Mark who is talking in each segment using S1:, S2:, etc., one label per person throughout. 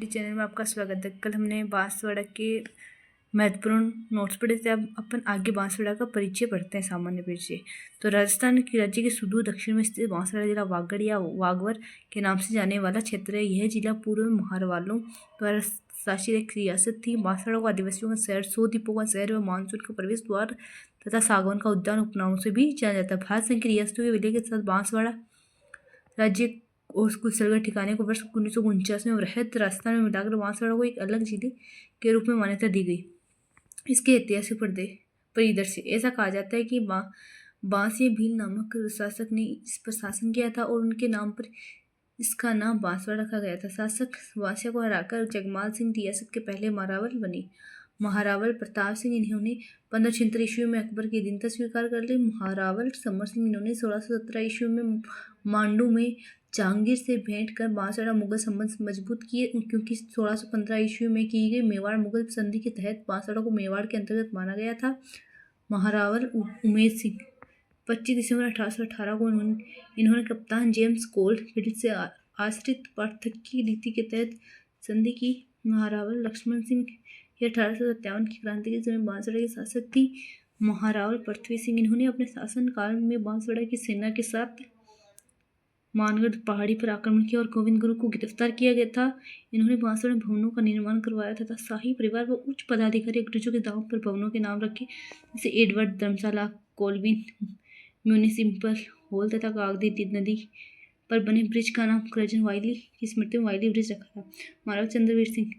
S1: Channel में आपका स्वागत है। कल हमने बांसवाड़ा के महत्वपूर्ण नोट्स पढ़े थे। अब अपन आगे बांसवाड़ा का परिचय पढ़ते हैं, सामान्य परिचय। तो राजस्थान की राज्य के सुदूर दक्षिण में स्थित बांसवाड़ा जिला वागड़ या वागवर के नाम से जाने वाला क्षेत्र है। यह जिला पूर्व में महारवालों द्वारा शासित एक रियासत थी। बांसवाड़ा को आदिवासियों का शहर, 100 द्वीपों का शहर व मानसून का प्रवेश द्वार तथा सागौन का उद्यान उपनामों से भी जाना जाता है। भारत संघ की रियासतों के विलय के साथ बांसवाड़ा राज्य और कुछ सरगढ़ ठिकाने को वर्ष 1949 में वृहद राजस्थान में मिलाकर बांसवाड़ा को एक अलग जिले के रूप में मान्यता दी गई। इसके ऐतिहासिक परिदृश्य ऐसा कहा जाता है कि बांस या भील नामक शासक ने इस पर शासन किया था और उनके नाम पर इसका नाम बांसवाड़ा रखा गया था। शासक बांसिया को हराकर जगमाल सिंह रियासत के पहले महारावल बने। महारावल प्रताप सिंह इन्होंने 1576 ईस्वी में अकबर की अधीनता स्वीकार कर ली। महारावल समर सिंह इन्होंने 1617 ईस्वी में मांडू में जहांगीर से भेंट कर बांसवाड़ा मुगल संबंध मजबूत किए, क्योंकि 1615 ईस्वी में की गई मेवाड़ मुगल संधि के तहत बांसवाड़ा को मेवाड़ के अंतर्गत माना गया था। महारावल उमेद सिंह 25 दिसंबर 1818 को इन्होंने कप्तान जेम्स कोलफील्ड से आश्रित पार्थक्य नीति के तहत संधि की। महारावल लक्ष्मण सिंह यह 1857 की क्रांति के समय बांसवाड़ा के शासक थी। महारावल पृथ्वी सिंह इन्होंने अपने शासन काल में बांसवाड़ा की सेना के साथ मानगढ़ पहाड़ी पर आक्रमण किया और गोविंद गुरु को गिरफ्तार किया गया था। इन्होंने बांसवाड़ा में भवनों का निर्माण करवाया तथा शाही परिवार व उच्च पदाधिकारी अंग्रेजों के दाव पर भवनों के नाम रखे, जैसे एडवर्ड धर्मशाला, कोलविन म्यूनिसिपल हॉल तथा कागदी नदी पर बने ब्रिज का नाम करजन वाइली की स्मृति में वाइली ब्रिज रखा था। महाराव चंद्रवीर सिंह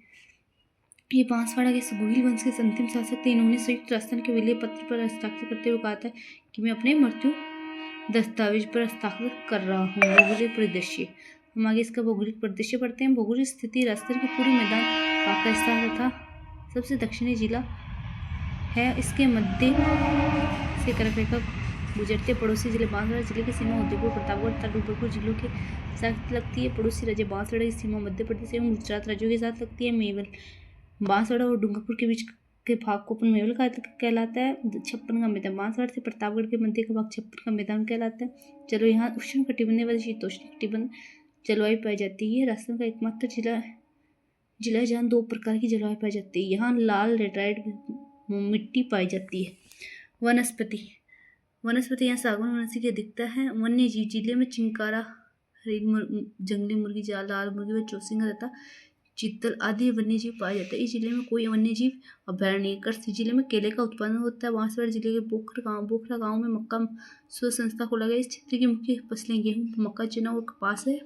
S1: ये बांसवाड़ा के गोहिल वंश के अंतिम शासक थे। इन्होंने संयुक्त राजस्थान के विलय पत्र पर हस्ताक्षर करते हुए कहा था कि मैं अपने मृत्यु दस्तावेज पर हस्ताक्षर कर रहा हूँ। भौगोलिक परिदृश्य, हम आगे इसका भौगोलिक परिदृश्य पढ़ते हैं। भौगोलिक स्थिति राजस्थान के पूर्वी मैदान पाकिस्तान तथा सबसे दक्षिणी जिला है। इसके मध्य से कर्क रेखा गुजरते पड़ोसी जिले बांसवाड़ा जिले की सीमा उदयपुर, प्रतापगढ़ तथा डूंगरपुर जिलों के साथ लगती है। पड़ोसी राज्य बांसवाड़ा की सीमा मध्य प्रदेश एवं गुजरात राज्यों के साथ लगती है। मेवल बांसवाड़ा और डूंगरपुर के बीच के भाग को अपन मेवल कहलाता है। 56 का मैदान बांसवाड़ा से प्रतापगढ़ के मध्य का भाग 56 का मैदान कहलाता है। चलो यहाँ उष्ण कटिबंधीय व शीतोष्ण कटिबंध जलवायु पाई जाती है। राजस्थान का एकमात्र जिला जहाँ 2 प्रकार की जलवायु पाई जाती है। यहाँ लाल लेटराइट मिट्टी पाई जाती है। वनस्पति यहाँ सागौन वनस्पति की अधिकता है। वन्य जीव जिले में चिंकारा, जंगली मुर्गी, लाल मुर्गी व चौसिंगा तथा चीतल आदि वन्यजीव पाए जाते हैं। इस जिले में कोई वन्यजीव अभयारण्य। कृषि जिले में केले का उत्पादन होता है। बांसवाड़ा जिले के बोखरा गांव में मक्का शोध संस्था खोला गया। इस क्षेत्र की मुख्य फसलें गेहूं, मक्का, चना और कपास है।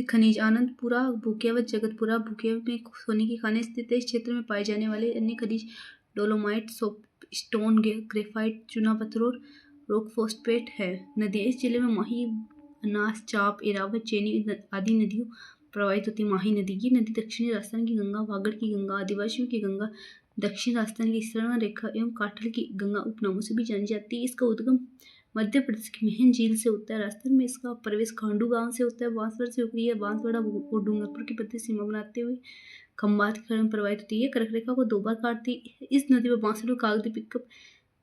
S1: खनिज आनंदपुरा भूकिया व जगतपुरा भूकिया में सोने की खानें स्थित है। इस क्षेत्र में पाए जाने वाले अन्य खनिज डोलोमाइट, स्टोन, ग्रेफाइट, चूना पत्थर और रॉक फॉस्फेट है। नदियाँ इस जिले में माही, अनास, चाप, एरावत, चेनी आदि नदियों प्रवाहित होती है। माही नदी की नदी दक्षिणी राजस्थान की गंगा, वागड़ की गंगा, आदिवासियों की गंगा, दक्षिण राजस्थान की स्वर्ण रेखा एवं काठल की गंगा उपनामों से भी जानी जाती है। इसका उद्गम मध्य प्रदेश की मेहन झील से होता है। राजस्थान में इसका प्रवेश खांडू गांव से होता है। बांसवाड़ा से ऊपरी बांसवाड़ा और डूंगरपुर के मध्य सीमा बनाते हुए खंबात की में प्रवाहित होती है। कर्क रेखा को 2 बार काटती है। इस नदी पर बांसवाड़ा कागदी पिकअप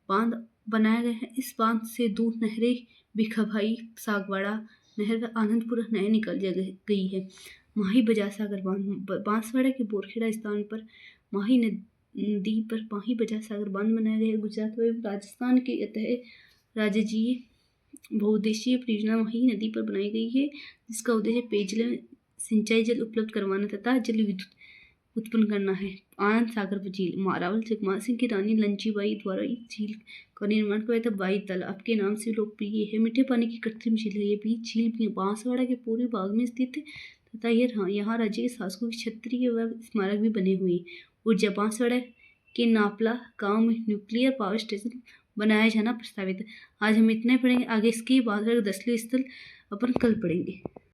S1: बांध बनाया गया है। इस बांध से 2 नहरें भिखाभाई, सागवाड़ा नहर व आनंदपुरा नहर निकल गई है। माही बजार सागर बांध बांसवाड़ा के बोरखेड़ा स्थान पर माही नदी पर माही बजार सागर बांध बनाया गया है। गुजरात व राजस्थान के राज्यीय बहुउद्देशीय परियोजना माही नदी पर बनाई गई है, जिसका उद्देश्य पेयजल, सिंचाई जल उपलब्ध करवाना तथा जल विद्युत उत्पन्न करना है। आनंद सागर झील महारावल जगमाल सिंह की रानी लंजीबाई द्वारा इस झील का निर्माण करवाया था। बाई तालाब के नाम से लोकप्रिय है। मीठे पानी की कृत्रिम झील है। ये बीच झील भी बांसवाड़ा के पूर्वी भाग में स्थित है तथा यहाँ राज्य के शासकों की क्षत्रिय व स्मारक भी बने हुए हैं। ऊर्जा बांसवाड़ा के नापला गांव में न्यूक्लियर पावर स्टेशन बनाया जाना प्रस्तावित है। आज हम इतना ही पढ़ेंगे। आगे इसके बांसवाड़ा के 10वें स्थल अपन कल पढ़ेंगे।